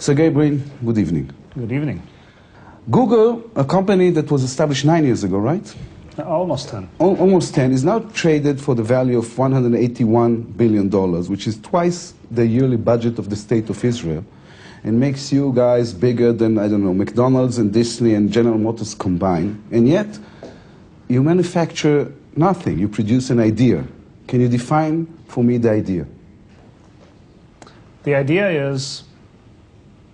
Sergey Brin, good evening. Good evening. Google, a company that was established 9 years ago, right? Almost 10. Almost 10, is now traded for the value of $181 billion, which is twice the yearly budget of the State of Israel, and makes you guys bigger than, I don't know, McDonald's and Disney and General Motors combined. And yet, you manufacture nothing. You produce an idea. Can you define for me the idea? The idea is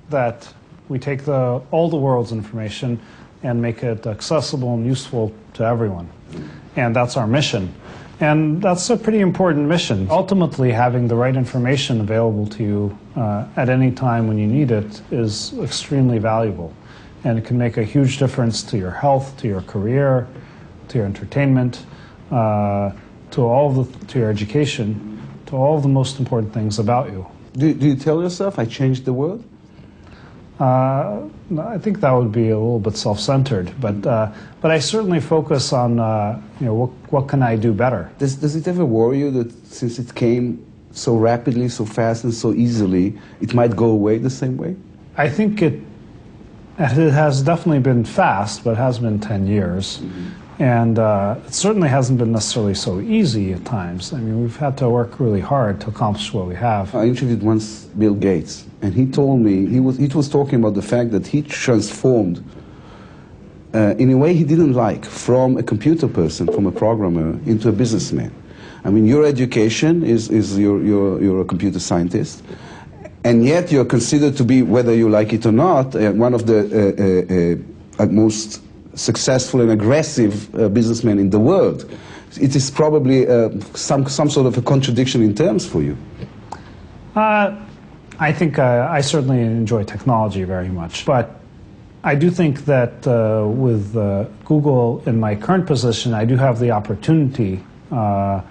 that we take all the world's information and make it accessible and useful to everyone. And that's our mission. And that's a pretty important mission. Ultimately, having the right information available to you at any time when you need it is extremely valuable. And it can make a huge difference to your health, to your career, to your entertainment, to your education, to all of the most important things about you. Do you tell yourself, I changed the world? I think that would be a little bit self-centered, but I certainly focus on what can I do better. Does it ever worry you that since it came so rapidly, so fast, and so easily, it might go away the same way? I think it has definitely been fast, but it has been 10 years. And it certainly hasn't been necessarily so easy at times. I mean, we've had to work really hard to accomplish what we have. I interviewed once Bill Gates, and he told me, he was talking about the fact that he transformed, in a way he didn't like, from a computer person, from a programmer, into a businessman. I mean, your education is you're a computer scientist, and yet you're considered to be, whether you like it or not, one of the most successful and aggressive businessman in the world. It is probably some sort of a contradiction in terms for you. I think I certainly enjoy technology very much, but I do think that with Google in my current position, I do have the opportunity to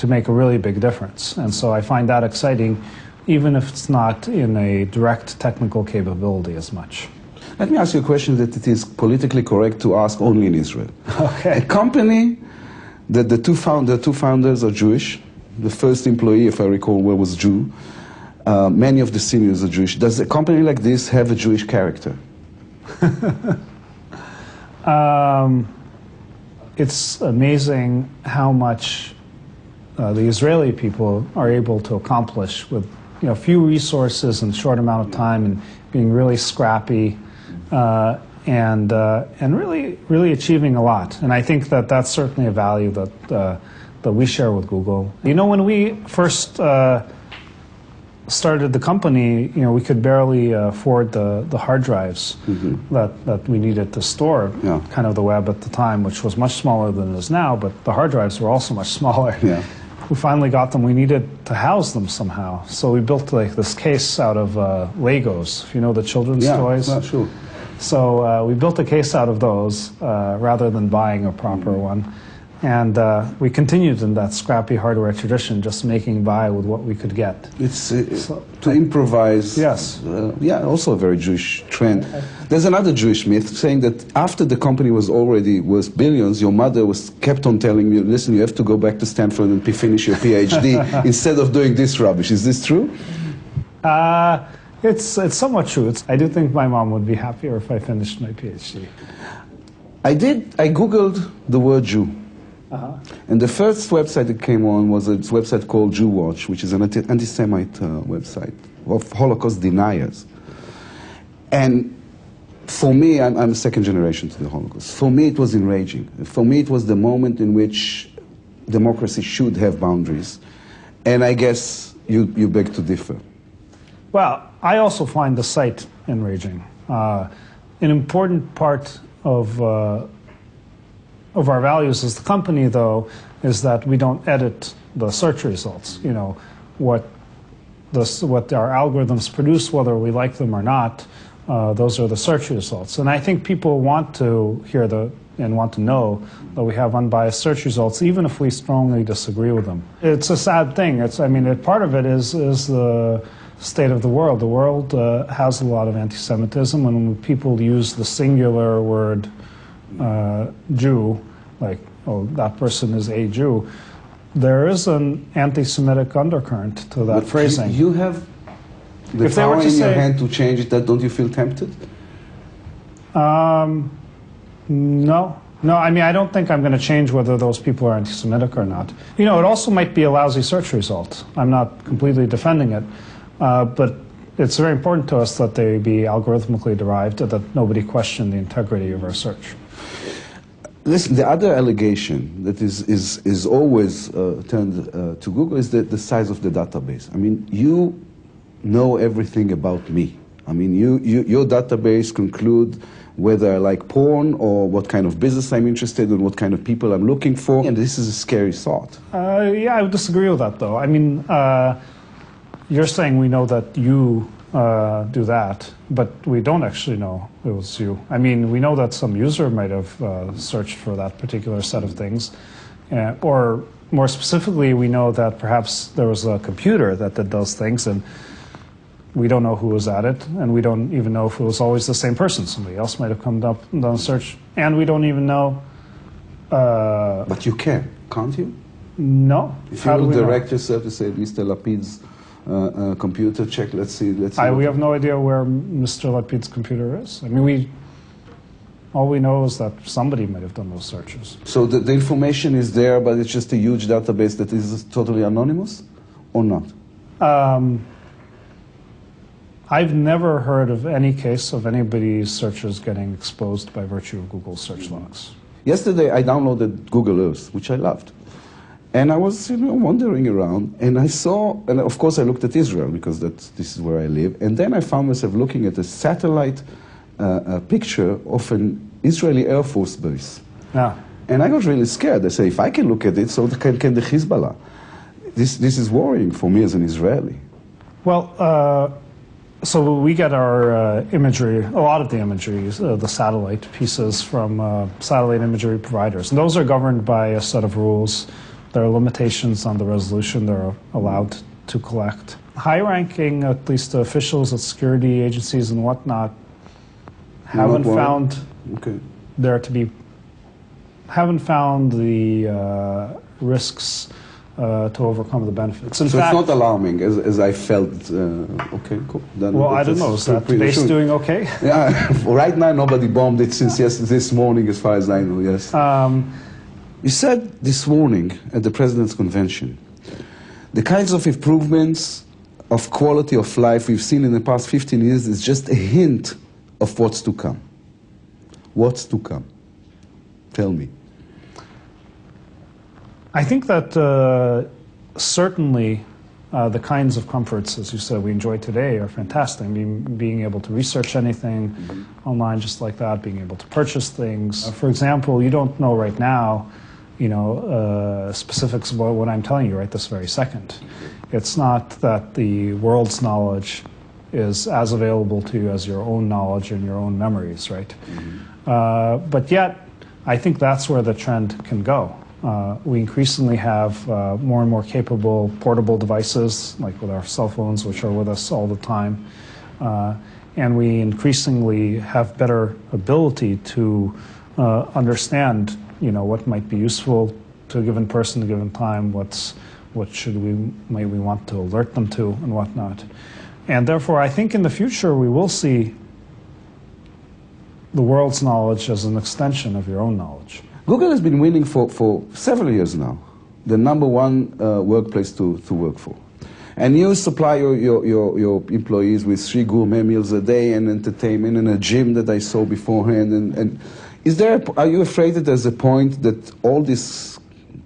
make a really big difference. And so I find that exciting, even if it's not in a direct technical capability as much. Let me ask you a question that it is politically correct to ask only in Israel. Okay. A company that the two founders are Jewish. The first employee, if I recall well, was Jew. Many of the seniors are Jewish. Does a company like this have a Jewish character? It's amazing how much the Israeli people are able to accomplish with few resources in a short amount of time and being really scrappy. And really achieving a lot. And I think that that's certainly a value that we share with Google. You know, when we first started the company, we could barely afford the hard drives that we needed to store kind of the web at the time, which was much smaller than it is now, but the hard drives were also much smaller. Yeah. We finally got them. We needed to house them somehow. So we built like this case out of Legos, if you know the children's toys. Yeah, sure. So we built a case out of those rather than buying a proper one. And we continued in that scrappy hardware tradition, just making by with what we could get. It's to improvise. Yes. Yeah, also a very Jewish trend. There's another Jewish myth saying that after the company was already worth billions, your mother kept on telling you, listen, you have to go back to Stanford and finish your PhD instead of doing this rubbish. Is this true? It's somewhat true. I do think my mom would be happier if I finished my PhD. I Googled the word Jew. And the first website that came on was a website called Jew Watch, which is an anti-Semite website of Holocaust deniers. And for me, I'm second generation to the Holocaust. For me, it was enraging. For me, it was the moment in which democracy should have boundaries. And I guess you beg to differ. Well, I also find the site enraging. An important part of our values as the company, though, is that we don't edit the search results. What our algorithms produce, whether we like them or not, those are the search results. And I think people want to hear and want to know that we have unbiased search results, even if we strongly disagree with them. It's a sad thing. Part of it is the state of the world. The world has a lot of anti-Semitism, and when people use the singular word Jew, like, oh, that person is a Jew, there is an anti-Semitic undercurrent to that phrasing. You have The if they were power to in your say, hand to change it, don't you feel tempted? No. No, I mean, I don't think I'm going to change whether those people are anti-Semitic or not. You know, it also might be a lousy search result. I'm not completely defending it, but it's very important to us that they be algorithmically derived, that nobody question the integrity of our search. Listen, the other allegation that is always turned to Google is the size of the database. I mean, you know everything about me. I mean, your database conclude whether I like porn or what kind of business I'm interested in, what kind of people I'm looking for. And this is a scary thought. Yeah, I would disagree with that, though. I mean, you're saying we know that you do that, but we don't actually know it was you. I mean, we know that some user might have searched for that particular set of things. Or more specifically, we know that perhaps there was a computer that did those things, and we don't know who was at it, and we don't even know if it was always the same person. Somebody else might have come up and done a search, and we don't even know. But you can, can't you? No. If you will direct yourself to say, Mr. Lapid's computer, check, let's see. We have no idea where Mr. Lapid's computer is. I mean, all we know is that somebody might have done those searches. So the information is there, but it's just a huge database that is totally anonymous, or not? I've never heard of any case of anybody's searches getting exposed by virtue of Google search logs. Yesterday, I downloaded Google Earth, which I loved. And I was, wandering around, and I saw, and of course I looked at Israel, because this is where I live, and then I found myself looking at a satellite picture of an Israeli Air Force base. Yeah. And I got really scared. I say, if I can look at it, so can the Hezbollah. This is worrying for me as an Israeli. Well, so we get our imagery, a lot of the imagery, the satellite pieces from satellite imagery providers. And those are governed by a set of rules. There are limitations on the resolution they're allowed to collect. High-ranking, at least officials at security agencies and whatnot, haven't found the risks to overcome the benefits. In fact, it's not alarming, as I felt. Okay, cool. Then well, I don't know. Is that base doing okay? Yeah, right now nobody bombed it since this morning, as far as I know. Yes. You said this morning at the President's Convention, the kinds of improvements of quality of life we've seen in the past 15 years is just a hint of what's to come. What's to come? Tell me. I think that certainly the kinds of comforts, as you said, we enjoy today are fantastic. Being able to research anything online just like that, being able to purchase things. For example, you don't know right now, specifics about what I'm telling you right this very second. It's not that the world's knowledge is as available to you as your own knowledge and your own memories, right? But yet, I think that's where the trend can go. We increasingly have more and more capable portable devices, like with our cell phones, which are with us all the time. And we increasingly have better ability to understand, what might be useful to a given person at a given time, what might we want to alert them to, and whatnot. And therefore, I think in the future we will see the world's knowledge as an extension of your own knowledge. Google has been winning for several years now, the #1 workplace to work for. And you supply your employees with 3 gourmet meals a day and entertainment and a gym that I saw beforehand. And are you afraid that there's a point that all this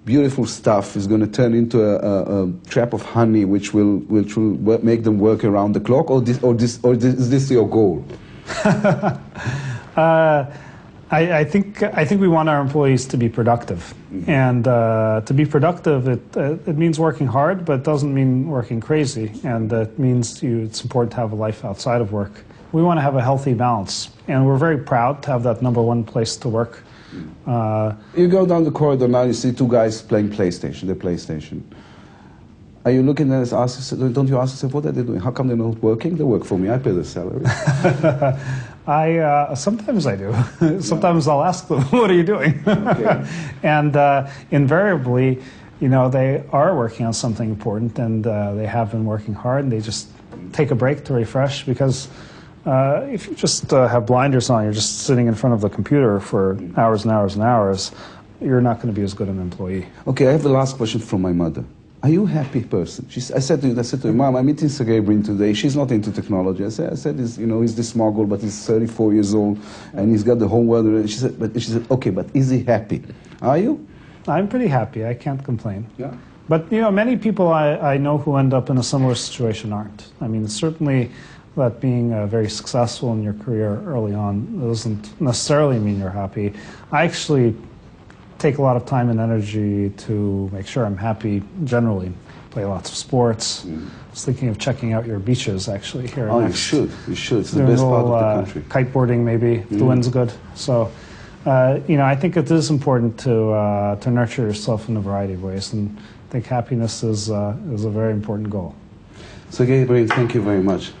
beautiful stuff is going to turn into a trap of honey which will make them work around the clock, or is this your goal? I think we want our employees to be productive, and to be productive, it means working hard, but it doesn't mean working crazy, and it means it's important to have a life outside of work. We want to have a healthy balance, and we're very proud to have that #1 place to work. You go down the corridor now, you see 2 guys playing PlayStation. Are you looking at us? Don't you ask yourself, what are they doing? How come they're not working? They work for me. I pay their salary. Sometimes I do. Sometimes I'll ask them, what are you doing? Okay. And invariably, they are working on something important, and they have been working hard, and they just take a break to refresh, because if you just have blinders on, you're just sitting in front of the computer for hours and hours and hours, you're not going to be as good an employee. Okay, I have the last question from my mother. Are you a happy person? I said to her, Mom, I'm meeting Sergey Brin today. She's not into technology. I said he's, he's this mogul, but he's 34 years old, and he's got the whole world. And she said, okay, but is he happy? Are you? I'm pretty happy. I can't complain. Yeah. But, many people I know who end up in a similar situation aren't. I mean, certainly that being very successful in your career early on doesn't necessarily mean you're happy. I actually take a lot of time and energy to make sure I'm happy generally. Play lots of sports. I was thinking of checking out your beaches, actually, here. Oh, next. you should. It's the best part of the country. Kiteboarding, maybe, if the wind's good. So, I think it is important to nurture yourself in a variety of ways, and I think happiness is a very important goal. Sergey Brin, thank you very much.